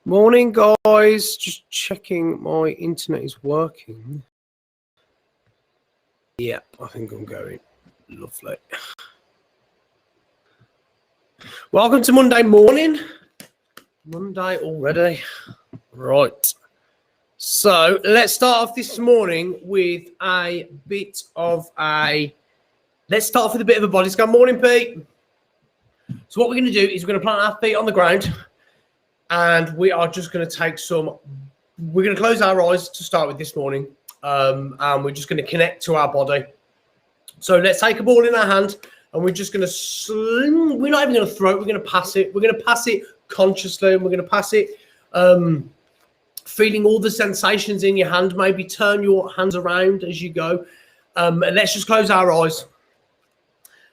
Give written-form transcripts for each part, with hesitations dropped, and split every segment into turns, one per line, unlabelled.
Morning, guys. Just checking my internet is working. Yep, I think I'm going. Lovely. Welcome to Monday morning. Monday already. Right. So let's start off this morning with a bit of a... Let's start off with a bit of a body scan. Morning, Pete. So what we're going to do is we're going to plant our feet on the ground. And we are just going to take some, we're going to close our eyes to start with this morning. And we're just going to connect to our body. So let's take a ball in our hand and we're just going to sling, we're not even going to throw it, we're going to pass it. We're going to pass it consciously and we're going to pass it feeling all the sensations in your hand. Maybe turn your hands around as you go. And let's just close our eyes.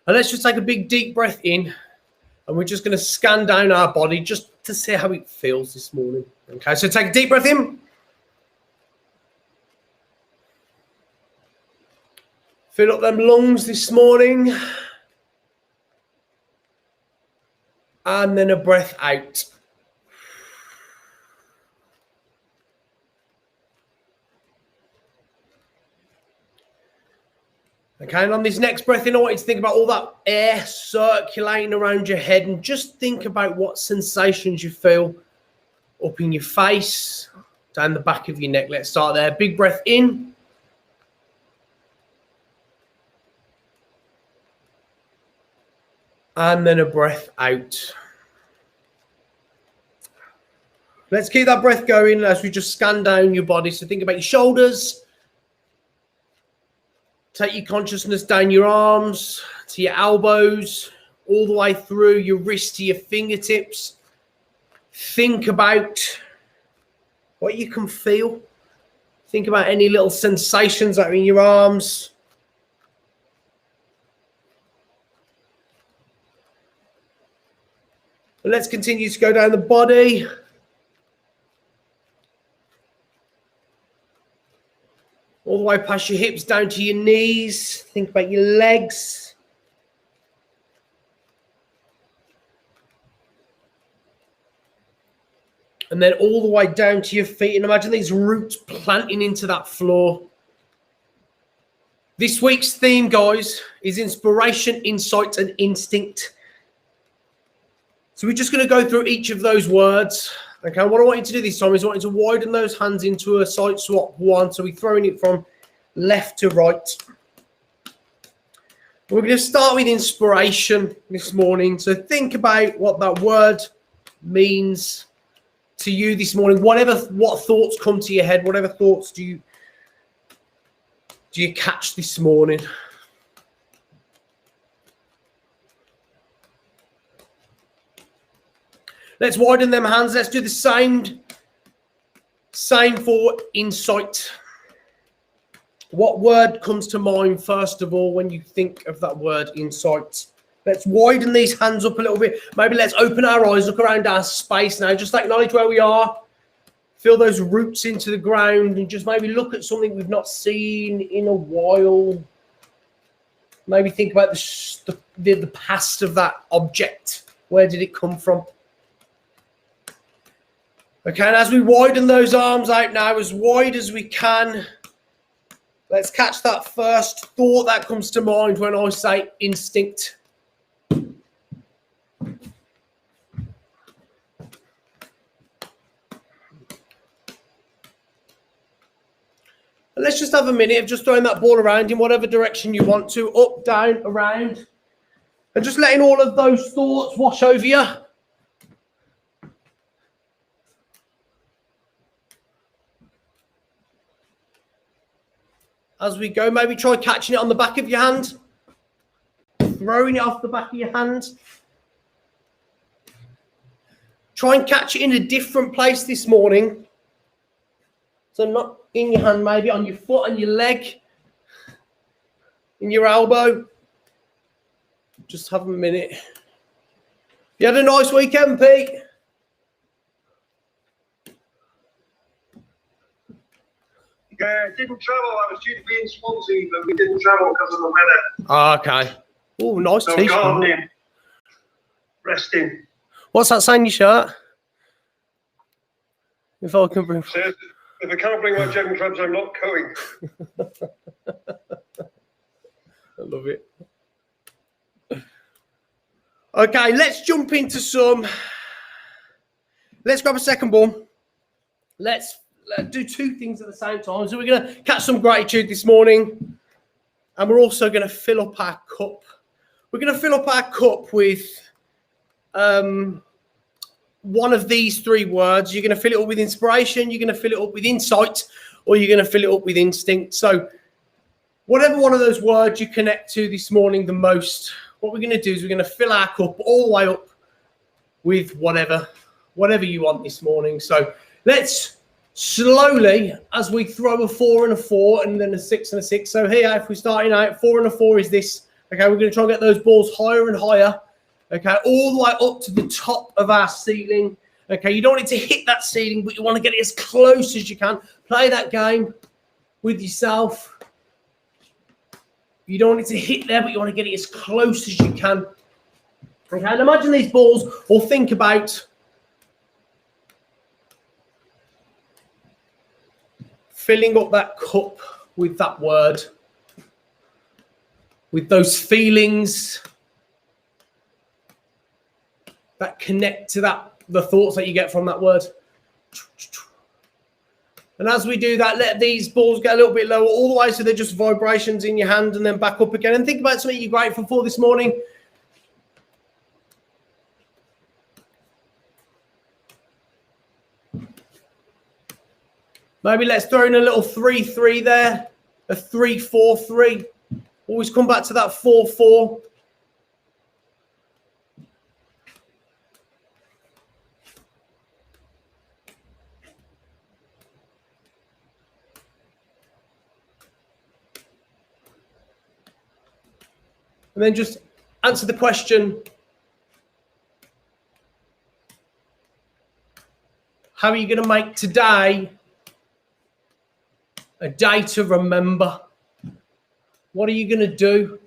And let's just take a big deep breath in. And we're just going to scan down our body just to see how it feels this morning. Okay, so take a deep breath in. Fill up them lungs this morning. And then a breath out. Okay, and on this next breath in, I want you to think about all that air circulating around your head and just think about what sensations you feel up in your face, down the back of your neck. Let's start there. Big breath in. And then a breath out. Let's keep that breath going as we just scan down your body. So think about your shoulders. Take your consciousness down your arms, to your elbows, all the way through your wrists to your fingertips. Think about what you can feel. Think about any little sensations that are in your arms. And let's continue to go down the body. All the way past your hips, down to your knees. Think about your legs. And then all the way down to your feet. And imagine these roots planting into that floor. This week's theme, guys, is inspiration, insight, and instinct. So we're just going to go through each of those words. Okay, what I want you to do this time is I want you to widen those hands into a side swap one. So we're throwing it from left to right. We're going to start with inspiration this morning. So think about what that word means to you this morning. What thoughts come to your head? Whatever thoughts do you catch this morning? Let's widen them hands. Let's do the same for insight. What word comes to mind, first of all, when you think of that word insight? Let's widen these hands up a little bit. Maybe let's open our eyes, look around our space now. Just acknowledge where we are. Feel those roots into the ground and just maybe look at something we've not seen in a while. Maybe think about the past of that object. Where did it come from? Okay, and as we widen those arms out now, as wide as we can, let's catch that first thought that comes to mind when I say instinct. And let's just have a minute of just throwing that ball around in whatever direction you want to, up, down, around, and just letting all of those thoughts wash over you. As we go, maybe try catching it on the back of your hand. Throwing it off the back of your hand. Try and catch it in a different place this morning. So not in your hand, maybe on your foot, on your leg, in your elbow. Just have a minute. You had a nice weekend, Pete?
Didn't travel. I was due to be in Swansea, but we didn't travel because of the weather.
Okay. Oh, nice
So
t-shirt.
resting.
What's that saying, your shirt? If I can bring...
Says, if I can't bring my juggling clubs, I'm not going.
I love it. Okay, let's jump into some... Let's grab a second ball. Let's do two things at the same time. So we're going to catch some gratitude this morning. And we're also going to fill up our cup. We're going to fill up our cup with one of these three words. You're going to fill it up with inspiration, you're going to fill it up with insight, or you're going to fill it up with instinct. So whatever one of those words you connect to this morning the most, what we're going to do is we're going to fill our cup all the way up with whatever you want this morning. So let's slowly, as we throw a 4 and a 4 and then a 6 and a 6. So here, if we're starting out, 4 and a 4 is this. Okay, we're going to try and get those balls higher and higher. Okay, all the way up to the top of our ceiling. Okay, you don't need to hit that ceiling, but you want to get it as close as you can. Play that game with yourself. You don't need to hit there, but you want to get it as close as you can. Okay, and imagine these balls, or think about filling up that cup with that word, with those feelings that connect to the thoughts that you get from that word. And as we do that, let these balls get a little bit lower all the way so they're just vibrations in your hand and then back up again. And think about something you're grateful for this morning. Maybe let's throw in a little 3-3 there, a 3-4-3. Always come back to that 4-4. And then just answer the question, how are you going to make today a day to remember? What are you going to do?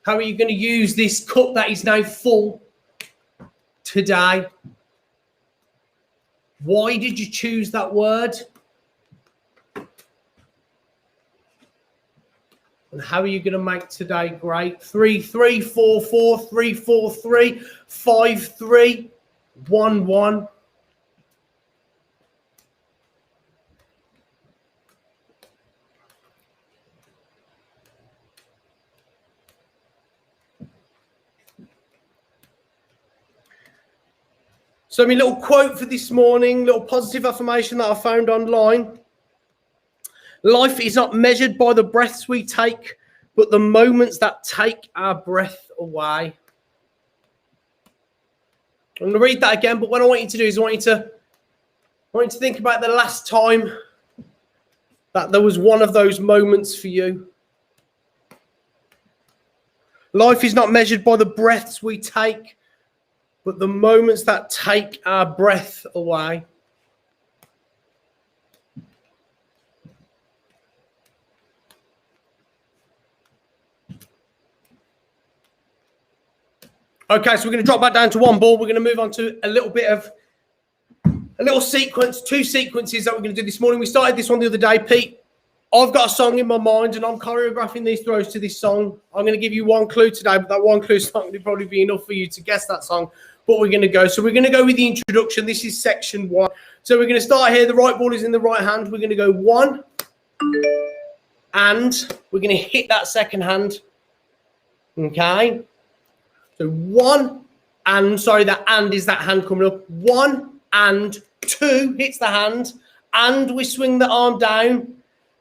How are you going to use this cup that is now full today? Why did you choose that word? And how are you going to make today great? 3-3, 4-4, 3-4-3, 5-3, 1-1. So my little quote for this morning, little positive affirmation that I found online. Life is not measured by the breaths we take, but the moments that take our breath away. I'm going to read that again, but what I want you to do is I want you to think about the last time that there was one of those moments for you. Life is not measured by the breaths we take, but the moments that take our breath away. Okay, so we're going to drop that down to one ball. We're going to move on to a little sequence, two sequences that we're going to do this morning. We started this one the other day, Pete. I've got a song in my mind and I'm choreographing these throws to this song. I'm going to give you one clue today, but that one clue is not going to probably be enough for you to guess that song. But we're going to go. So we're going to go with the introduction. This is section 1. So we're going to start here. The right ball is in the right hand. We're going to go 1 and we're going to hit that second hand. Okay. So 1 and, sorry, that and is that hand coming up. 1 and 2 hits the hand and we swing the arm down.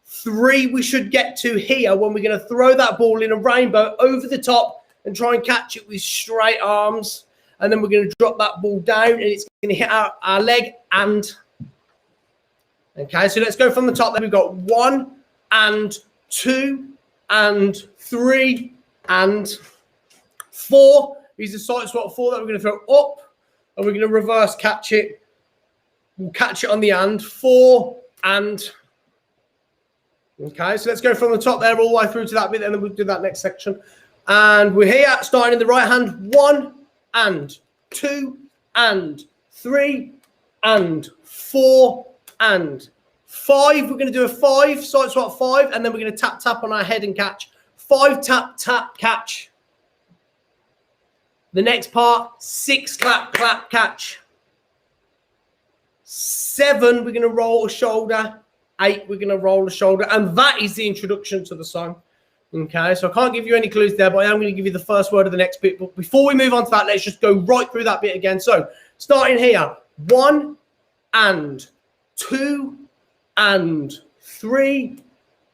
3 we should get to here when we're going to throw that ball in a rainbow over the top and try and catch it with straight arms. And then we're going to drop that ball down and it's going to hit our leg and. Okay, so let's go from the top. Then we've got 1 and 2 and 3 and 4 is the side swap 4 that we're going to throw up and we're going to reverse catch it. We'll catch it on the and 4 and. Okay, so let's go from the top there all the way through to that bit and then we'll do that next section. And we're here starting in the right hand. 1 and 2 and 3 and 4 and 5. We're going to do a 5, side swap 5, and then we're going to tap, tap on our head and catch. 5, tap, tap, catch. The next part, 6, clap, clap, catch. 7, we're going to roll a shoulder. 8, we're going to roll a shoulder. And that is the introduction to the song. Okay, so I can't give you any clues there, but I am going to give you the first word of the next bit. But before we move on to that, let's just go right through that bit again. So starting here, 1 and 2 and 3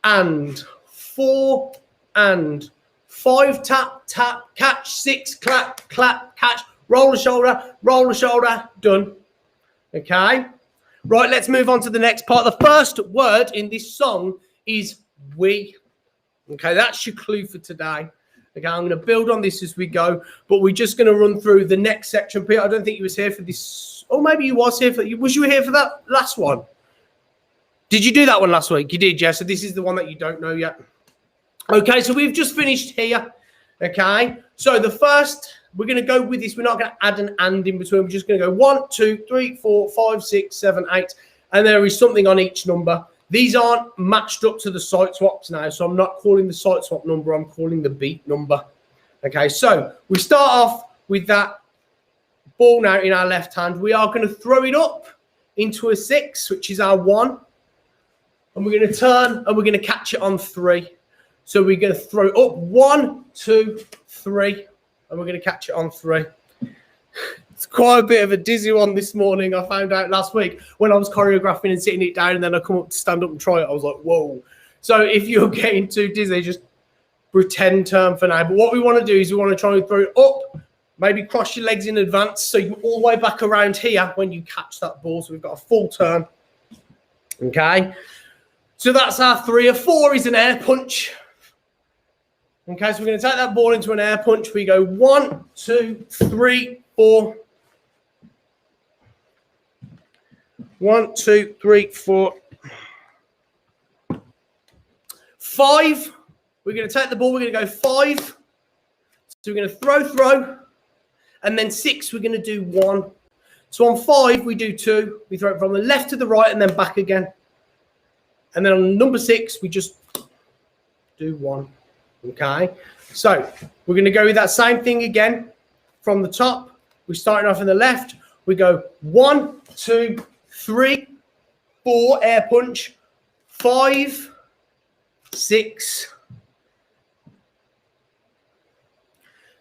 and 4 and 5, tap, tap, catch, 6, clap, clap, catch, roll the shoulder, done. Okay, right, let's move on to the next part. The first word in this song is we. Okay, that's your clue for today. Okay, I'm going to build on this as we go, but we're just going to run through the next section. Peter, I don't think you was here for this. Oh, maybe you was here for. Was you here for that last one? Did you do that one last week? You did, yeah. So this is the one that you don't know yet. Okay, so we've just finished here. Okay, so the first, we're going to go with this. We're not going to add an and in between. We're just going to go 1, 2, 3, 4, 5, 6, 7, 8, and there is something on each number. These aren't matched up to the side swaps now, so I'm not calling the side swap number. I'm calling the beat number. Okay, so we start off with that ball now in our left hand. We are going to throw it up into a 6, which is our 1. And we're going to turn and we're going to catch it on 3. So we're going to throw up 1, 2, 3, and we're going to catch it on 3. It's quite a bit of a dizzy one this morning. I found out last week when I was choreographing and sitting it down, and then I come up to stand up and try it. I was like, whoa. So if you're getting too dizzy, just pretend turn for now. But what we want to do is we want to try and throw it up, maybe cross your legs in advance so you're all the way back around here when you catch that ball. So we've got a full turn. Okay. So that's our 3. A 4 is an air punch. Okay, so we're going to take that ball into an air punch. We go 1, 2, 3, 4. 1, 2, 3, 4. 5. We're going to take the ball. We're going to go 5. So we're going to throw. And then 6, we're going to do 1. So on 5, we do 2. We throw it from the left to the right and then back again. And then on number 6, we just do 1. Okay, so we're going to go with that same thing again from the top. We're starting off on the left. We go 1, 2, 3, 4, air punch, 5, 6,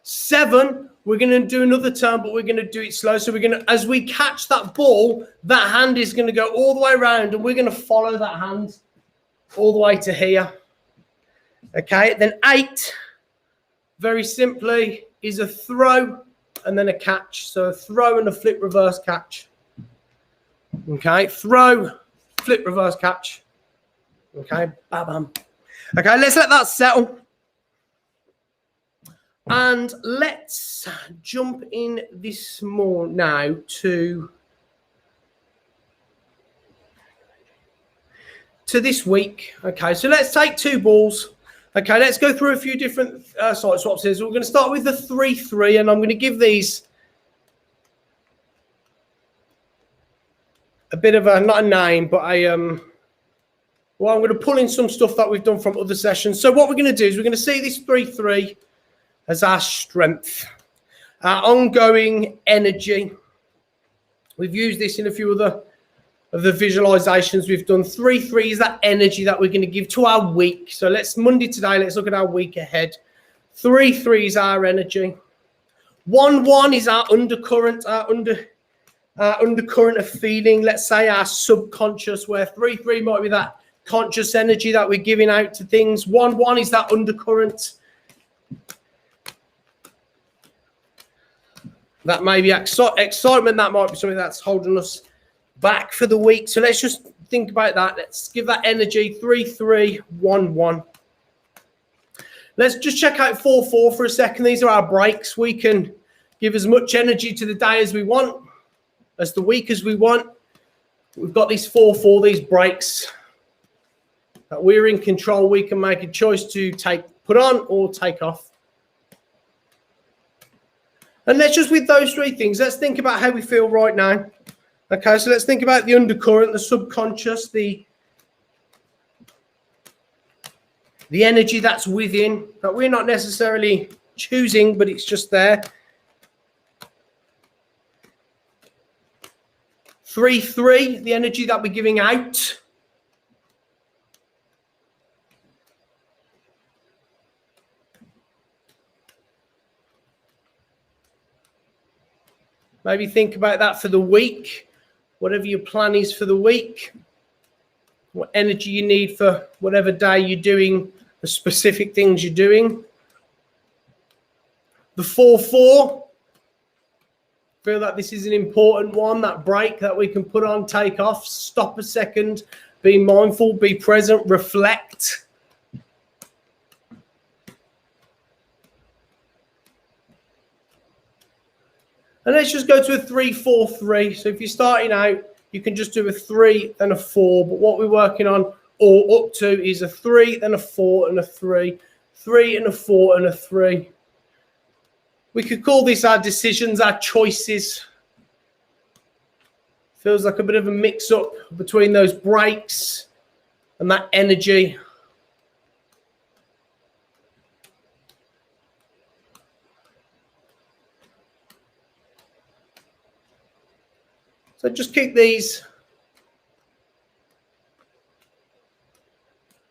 7. We're going to do another turn, but we're going to do it slow. So we're going to, as we catch that ball, that hand is going to go all the way around, and we're going to follow that hand all the way to here. Okay, then 8, very simply, is a throw and then a catch. So a throw and a flip reverse catch. Okay, throw, flip reverse catch. Okay, bam. Okay, let's let that settle. And let's jump in this more now to this week. Okay, so let's take 2 balls. Okay, let's go through a few different side swaps here. So we're going to start with the 3-3, and I'm going to give these a bit of a, not a name, but well, I'm going to pull in some stuff that we've done from other sessions. So what we're going to do is we're going to see this 3-3 as our strength, our ongoing energy. We've used this in a few other of the visualizations we've done. 3-3 is that energy that we're going to give to our week. So let's Monday today, let's look at our week ahead. 3-3 is our energy. 1-1 is our undercurrent, our undercurrent of feeling. Let's say our subconscious, where 3-3 might be that conscious energy that we're giving out to things. 1-1 is that undercurrent. That may be excitement. That might be something that's holding us back for the week. So let's just think about that. Let's give that energy. 3-3, 1-1. Let's just check out 4-4 for a second. These are our breaks. We can give as much energy to the day as we want, as the week as we want. We've got these 4-4, these breaks that we're in control. We can make a choice to put on or take off. And let's just, with those 3 things, let's think about how we feel right now. Okay, so let's think about the undercurrent, the subconscious, the energy that's within, that we're not necessarily choosing, but it's just there. 3-3, the energy that we're giving out. Maybe think about that for the week, whatever your plan is for the week, what energy you need for whatever day you're doing, the specific things you're doing. The 4-4, feel that this is an important one, that break that we can put on, take off, stop a second, be mindful, be present, reflect. And let's just go to a 3-4-3. So if you're starting out, you can just do a 3 and a 4. But what we're working on or up to is a 3, then a 4 and a 3. 3 and a 4 and a 3. We could call this our decisions, our choices. Feels like a bit of a mix-up between those breaks and that energy. So just keep these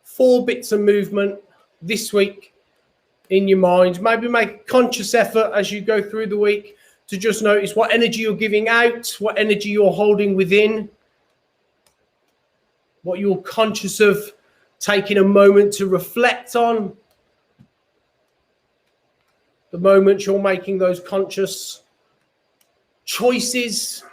4 bits of movement this week in your mind. Maybe make a conscious effort as you go through the week to just notice what energy you're giving out, what energy you're holding within, what you're conscious of taking a moment to reflect on, the moments you're making those conscious choices.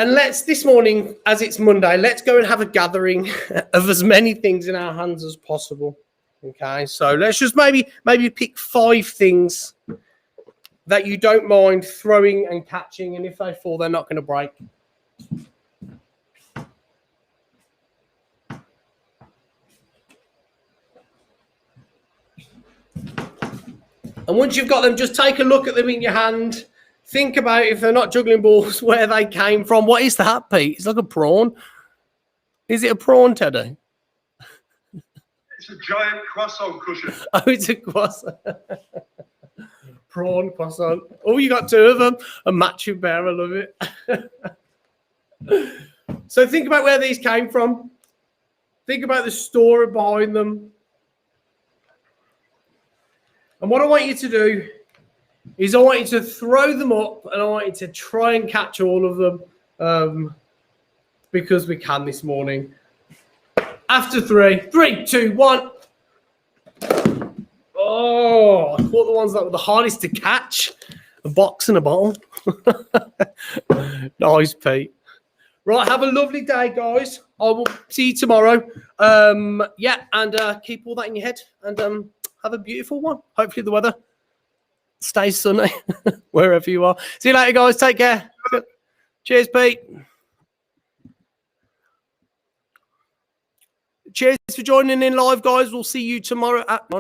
And this morning, as it's Monday, let's go and have a gathering of as many things in our hands as possible. Okay, so let's just maybe pick 5 things that you don't mind throwing and catching, and if they fall, they're not going to break. And once you've got them, just take a look at them in your hand. Think about, if they're not juggling balls, where they came from. What is that, Pete? It's like a prawn. Is it a prawn, Teddy?
It's a giant croissant cushion.
Oh, it's a croissant. Prawn croissant. Oh, you got 2 of them. A matching pair. I love it. So think about where these came from. Think about the story behind them. And what I want you to do is I want you to throw them up, and I want you to try and catch all of them, because we can this morning. After 3, 3, 2, 1. Oh, I caught the ones that were the hardest to catch. A box and a bottle. Nice, Pete. Right, have a lovely day, guys. I will see you tomorrow. Yeah, and keep all that in your head, and have a beautiful one. Hopefully the weather stays sunny wherever you are. See you later, guys. Take care. Cheers, Pete. Cheers for joining in live, guys. We'll see you tomorrow at 1 o'clock.